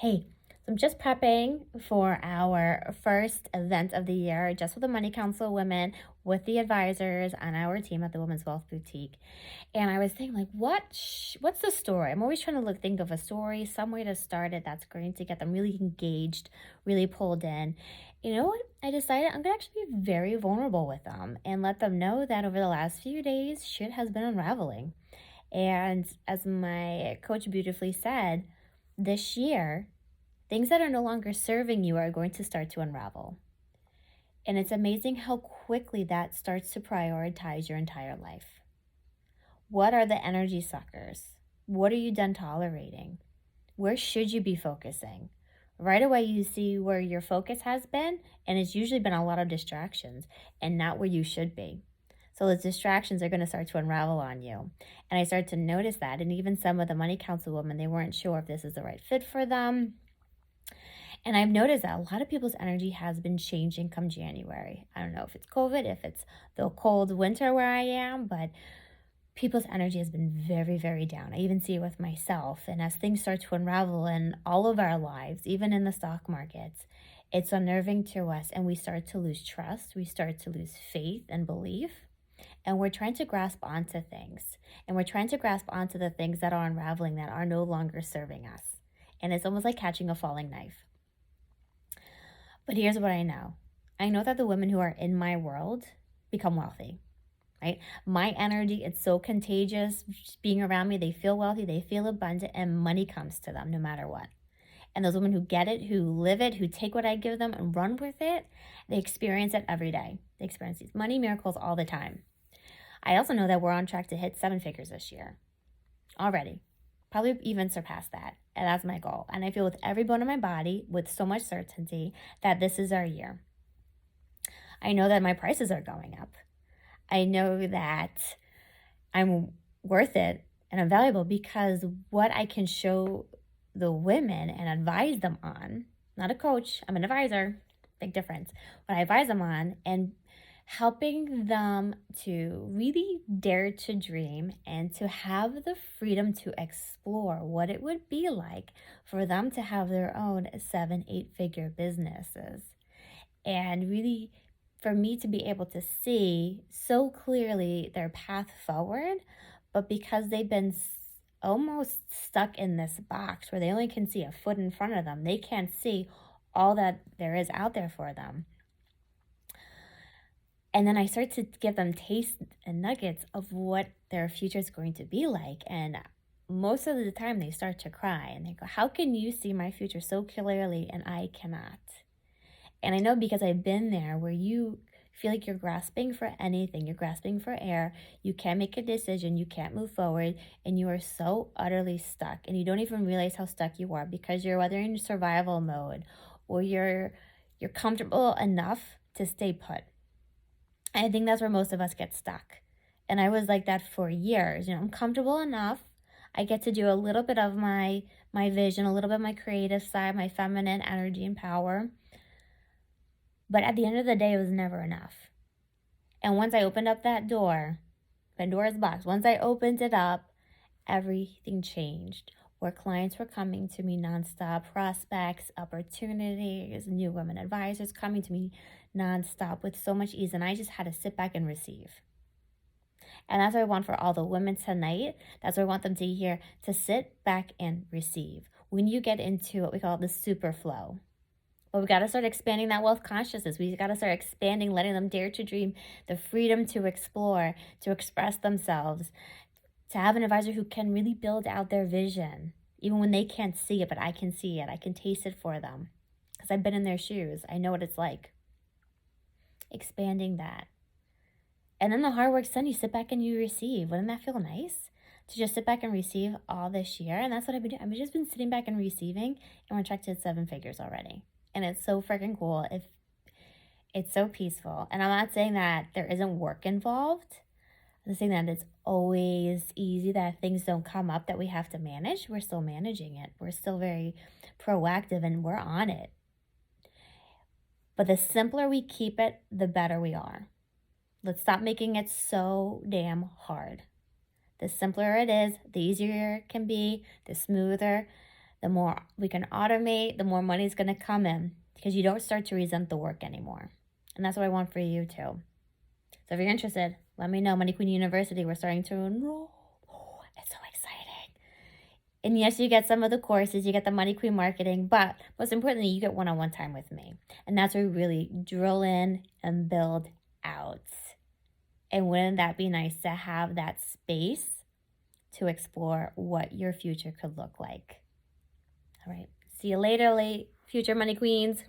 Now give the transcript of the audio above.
Hey, so I'm just prepping for our first event of the year, just with the Money Council women, with the advisors on our team at the Women's Wealth Boutique. And I was thinking, like, what's the story? I'm always trying to think of a story, some way to start it that's going to get them really engaged, really pulled in. You know what? I decided I'm gonna actually be very vulnerable with them and let them know that over the last few days, shit has been unraveling. And as my coach beautifully said, this year, things that are no longer serving you are going to start to unravel. And it's amazing how quickly that starts to prioritize your entire life. What are the energy suckers? What are you done tolerating? Where should you be focusing? Right away, you see where your focus has been, and it's usually been a lot of distractions and not where you should be. So those distractions are going to start to unravel on you. And I started to notice that. And even some of the money council women, they weren't sure if this is the right fit for them. And I've noticed that a lot of people's energy has been changing come January. I don't know if it's COVID, if it's the cold winter where I am, but people's energy has been very, very down. I even see it with myself. And as things start to unravel in all of our lives, even in the stock markets, it's unnerving to us and we start to lose trust. We start to lose faith and belief. And we're trying to grasp onto things. And we're trying to grasp onto the things that are unraveling that are no longer serving us. And it's almost like catching a falling knife. But here's what I know. I know that the women who are in my world become wealthy, right? My energy, it's so contagious. Just being around me, they feel wealthy, they feel abundant, and money comes to them no matter what. And those women who get it, who live it, who take what I give them and run with it, they experience it every day. They experience these money miracles all the time. I also know that we're on track to hit 7 figures this year already. Probably even surpass that. And that's my goal. And I feel with every bone in my body, with so much certainty, that this is our year. I know that my prices are going up. I know that I'm worth it and I'm valuable because what I can show the women and advise them on, not a coach, I'm an advisor, big difference. What I advise them on and helping them to really dare to dream and to have the freedom to explore what it would be like for them to have their own 7, 8 figure businesses. And really, for me to be able to see so clearly their path forward, but because they've been almost stuck in this box where they only can see a foot in front of them, they can't see all that there is out there for them. And then I start to give them taste and nuggets of what their future is going to be like. And most of the time they start to cry and they go, how can you see my future so clearly and I cannot? And I know because I've been there where you feel like you're grasping for anything, you're grasping for air, you can't make a decision, you can't move forward, and you are so utterly stuck. And you don't even realize how stuck you are because you're whether in survival mode or you're comfortable enough to stay put. I think that's where most of us get stuck. And I was like that for years. I'm comfortable enough. I get to do a little bit of my vision, a little bit of my creative side, my feminine energy and power. But at the end of the day, it was never enough. And once I opened up that door, Pandora's box, once I opened it up, everything changed. Where clients were coming to me nonstop, prospects, opportunities, new women advisors coming to me nonstop with so much ease. And I just had to sit back and receive. And that's what I want for all the women tonight. That's what I want them to hear, to sit back and receive. When you get into what we call the super flow, but we got to start expanding that wealth consciousness. We got to start expanding, letting them dare to dream, the freedom to explore, to express themselves, to have an advisor who can really build out their vision, even when they can't see it, but I can see it. I can taste it for them because I've been in their shoes. I know what it's like. Expanding that. And then the hard work's done. You sit back and you receive. Wouldn't that feel nice? To just sit back and receive all this year. And that's what I've been doing. I've just been sitting back and receiving, and we're checked at 7 figures already. And it's so freaking cool. It's so peaceful. And I'm not saying that there isn't work involved. I'm saying that it's always easy, that things don't come up that we have to manage. We're still managing it. We're still very proactive and we're on it. But the simpler we keep it, the better we are. Let's stop making it so damn hard. The simpler it is, the easier it can be, the smoother, The more we can automate, the more money is going to come in because you don't start to resent the work anymore. And that's what I want for you too. So if you're interested, let me know. Money Queen University, we're starting to enroll. Oh, it's so exciting. And yes, you get some of the courses, you get the Money Queen marketing, but most importantly, you get one-on-one time with me. And that's where we really drill in and build out. And wouldn't that be nice to have that space to explore what your future could look like? All right. See you later, future Money Queens.